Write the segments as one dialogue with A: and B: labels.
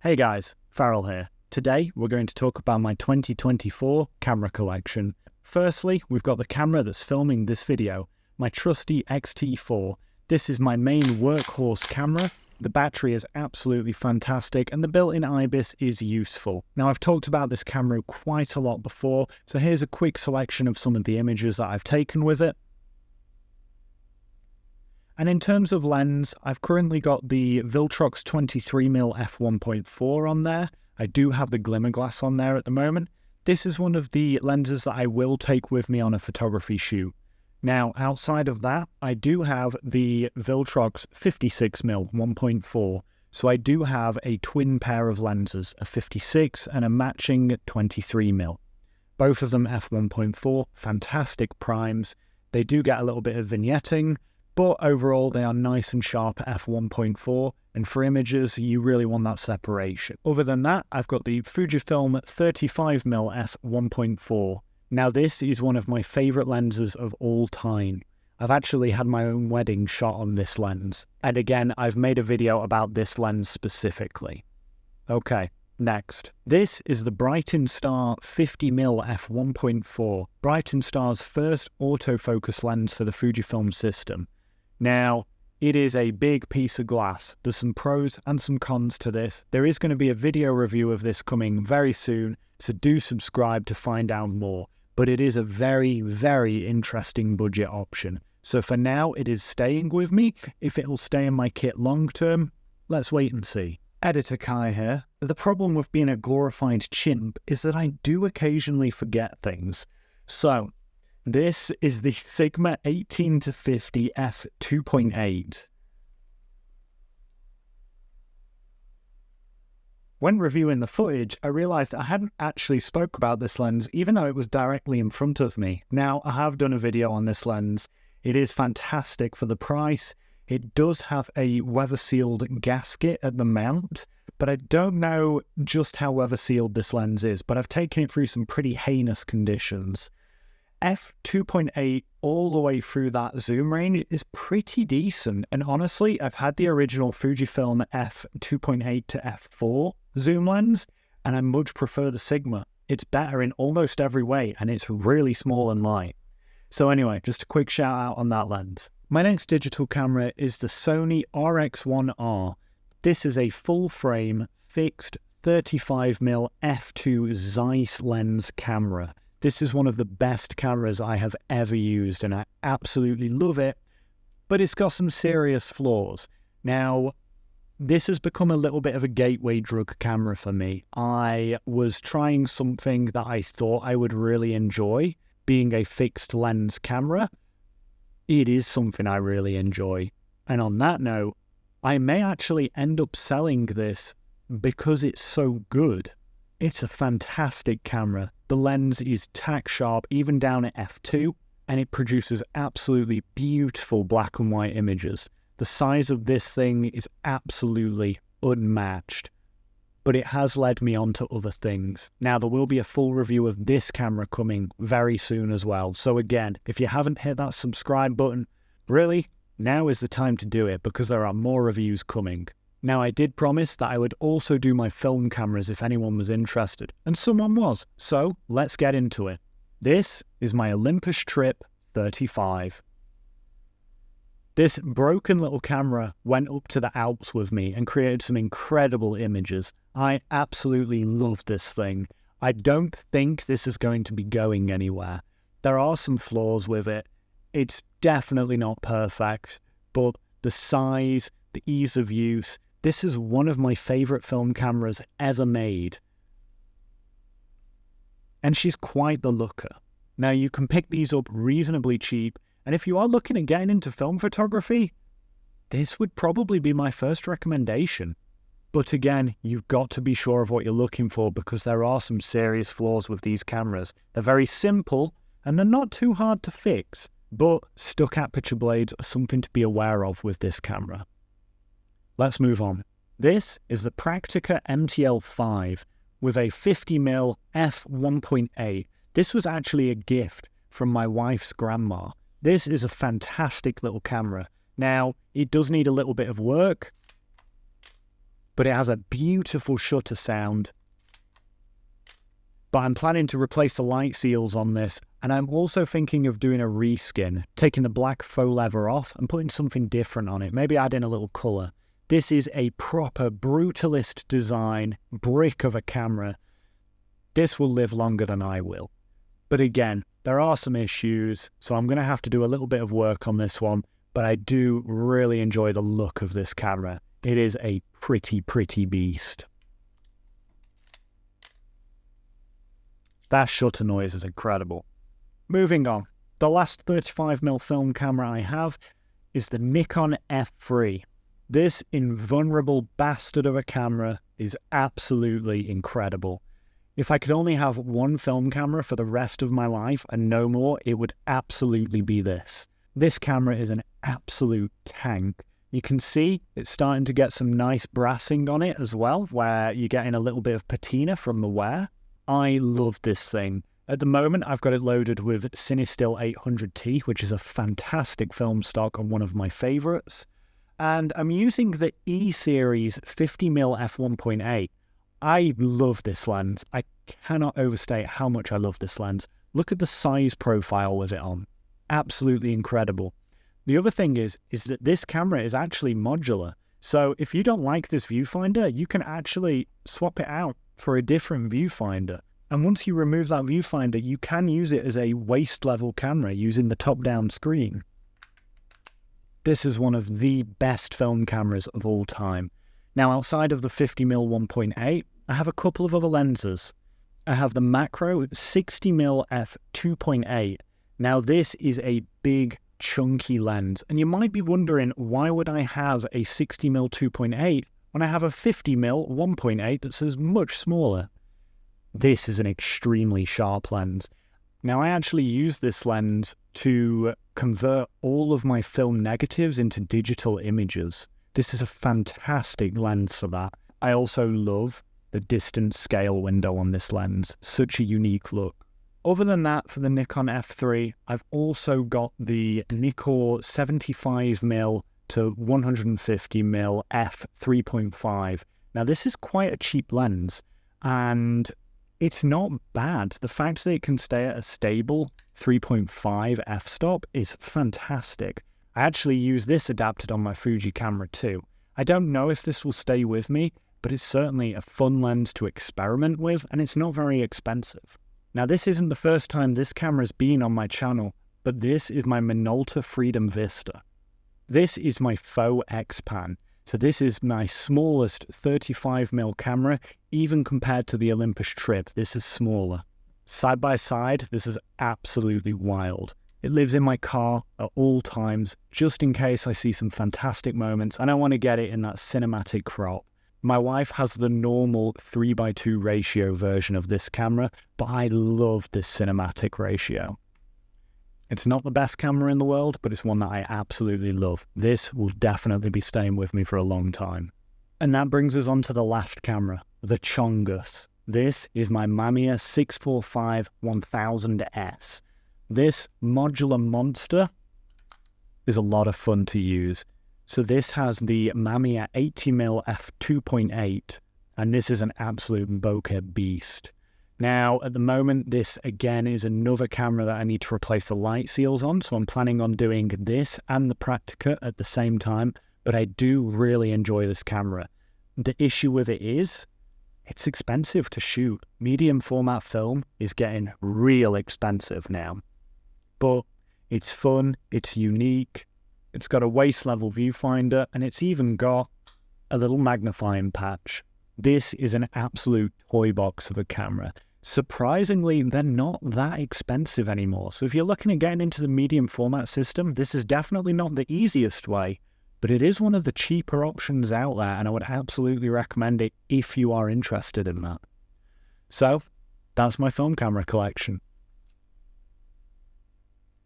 A: Hey guys, Farrell here. Today we're going to talk about my 2024 camera collection. Firstly, we've got the camera that's filming this video, my trusty X-T4. This is my main workhorse camera. The battery is absolutely fantastic and the built-in IBIS is useful. Now I've talked about this camera quite a lot before, so here's a quick selection of some of the images that I've taken with it. And in terms of lens, I've currently got the Viltrox 23mm f1.4 on there. I do have the glimmer glass on there at the moment. This is one of the lenses that I will take with me on a photography shoot. Now, outside of that, I do have the Viltrox 56mm 1.4. So I do have a twin pair of lenses, a 56 and a matching 23mm. Both of them f1.4, fantastic primes. They do get a little bit of vignetting, but overall they are nice and sharp at f1.4, and for images you really want that separation. Other than that, I've got the Fujifilm 35mm f1.4. Now this is one of my favourite lenses of all time. I've actually had my own wedding shot on this lens, and again I've made a video about this lens specifically. Okay, next. This is the Brighton Star 50mm f1.4, Brighton Star's first autofocus lens for the Fujifilm system. Now, it is a big piece of glass. There's some pros and some cons to this. There is going to be a video review of this coming very soon, so do subscribe to find out more. But it is a very, very interesting budget option. So for now, it is staying with me. If it will stay in my kit long term, let's wait and see. Editor Kai here. The problem with being a glorified chimp is that I do occasionally forget things. So, this is the Sigma 18-50 f2.8. When reviewing the footage, I realised I hadn't actually spoke about this lens even though it was directly in front of me. Now, I have done a video on this lens. It is fantastic for the price. It does have a weather-sealed gasket at the mount, but I don't know just how weather-sealed this lens is, but I've taken it through some pretty heinous conditions. f2.8 all the way through that zoom range is pretty decent, and honestly I've had the original Fujifilm f2.8 to f4 zoom lens and I much prefer the Sigma. It's better in almost every way and it's really small and light. So anyway, just a quick shout out on that lens. My next digital camera is the Sony RX1R. This is a full frame fixed 35mm f2 Zeiss lens camera. This is one of the best cameras I have ever used and I absolutely love it, but it's got some serious flaws. Now, this has become a little bit of a gateway drug camera for me. I was trying something that I thought I would really enjoy, being a fixed lens camera. It is something I really enjoy. And on that note, I may actually end up selling this because it's so good. It's a fantastic camera. The lens is tack sharp even down at f2 and it produces absolutely beautiful black and white images. The size of this thing is absolutely unmatched, but it has led me on to other things. Now there will be a full review of this camera coming very soon as well. So again, if you haven't hit that subscribe button, really, now is the time to do it because there are more reviews coming. Now, I did promise that I would also do my film cameras if anyone was interested, and someone was, so let's get into it. This is my Olympus Trip 35. This broken little camera went up to the Alps with me and created some incredible images. I absolutely love this thing. I don't think this is going to be going anywhere. There are some flaws with it. It's definitely not perfect, but the size, the ease of use, this is one of my favourite film cameras ever made. And she's quite the looker. Now you can pick these up reasonably cheap, and if you are looking at getting into film photography, this would probably be my first recommendation. But again, you've got to be sure of what you're looking for because there are some serious flaws with these cameras. They're very simple and they're not too hard to fix, but stuck aperture blades are something to be aware of with this camera. Let's move on. This is the Praktica MTL5 with a 50mm f1.8. This was actually a gift from my wife's grandma. This is a fantastic little camera. Now, it does need a little bit of work, but it has a beautiful shutter sound. But I'm planning to replace the light seals on this, and I'm also thinking of doing a reskin, taking the black faux leather off and putting something different on it, maybe add in a little colour. This is a proper brutalist design, brick of a camera. This will live longer than I will. But again, there are some issues, so I'm going to have to do a little bit of work on this one, but I do really enjoy the look of this camera. It is a pretty beast. That shutter noise is incredible. Moving on, the last 35mm film camera I have is the Nikon F3. This invulnerable bastard of a camera is absolutely incredible. If I could only have one film camera for the rest of my life and no more, it would absolutely be this. This camera is an absolute tank. You can see it's starting to get some nice brassing on it as well, where you're getting a little bit of patina from the wear. I love this thing. At the moment, I've got it loaded with Cinestill 800T, which is a fantastic film stock and one of my favourites. And I'm using the E-Series 50mm f1.8. I love this lens. I cannot overstate how much I love this lens. Look at the size profile with it on. Absolutely incredible. The other thing is that this camera is actually modular. So if you don't like this viewfinder, you can actually swap it out for a different viewfinder. And once you remove that viewfinder, you can use it as a waist level camera using the top-down screen. This is one of the best film cameras of all time. Now, outside of the 50mm 1.8, I have a couple of other lenses. I have the macro 60mm f2.8. Now, this is a big, chunky lens, and you might be wondering, why would I have a 60mm 2.8 when I have a 50mm 1.8 that's much smaller? This is an extremely sharp lens. Now, I actually use this lens to convert all of my film negatives into digital images. This is a fantastic lens for that. I also love the distance scale window on this lens. Such a unique look. Other than that, for the Nikon F3, I've also got the Nikon 75mm to 150mm f3.5. Now, this is quite a cheap lens, and it's not bad. The fact that it can stay at a stable 3.5 f-stop is fantastic. I actually use this adapted on my Fuji camera too. I don't know if this will stay with me, but it's certainly a fun lens to experiment with, and it's not very expensive. Now, this isn't the first time this camera's been on my channel, but this is my Minolta Freedom Vista. This is my faux X-Pan. So this is my smallest 35mm camera, even compared to the Olympus Trip. This is smaller. Side by side, this is absolutely wild. It lives in my car at all times, just in case I see some fantastic moments and I want to get it in that cinematic crop. My wife has the normal 3:2 ratio version of this camera, but I love this cinematic ratio. It's not the best camera in the world, but it's one that I absolutely love. This will definitely be staying with me for a long time. And that brings us on to the last camera, the Chongus. This is my Mamiya 645-1000S. This modular monster is a lot of fun to use. So this has the Mamiya 80mm f2.8, and this is an absolute bokeh beast. Now, at the moment, this again is another camera that I need to replace the light seals on, so I'm planning on doing this and the Praktica at the same time, but I do really enjoy this camera. The issue with it is, it's expensive to shoot. Medium format film is getting real expensive now. But it's fun, it's unique, it's got a waist level viewfinder, and it's even got a little magnifying patch. This is an absolute toy box of a camera. Surprisingly, they're not that expensive anymore. So if you're looking at getting into the medium format system, this is definitely not the easiest way, but it is one of the cheaper options out there, and I would absolutely recommend it if you are interested in that. So, that's my film camera collection.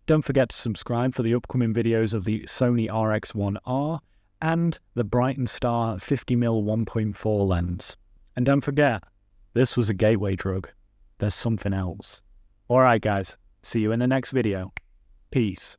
A: Don't forget to subscribe for the upcoming videos of the Sony RX1R and the Bright & Star 50mm 1.4 lens. And don't forget, this was a gateway drug. There's something else. Alright guys, see you in the next video. Peace.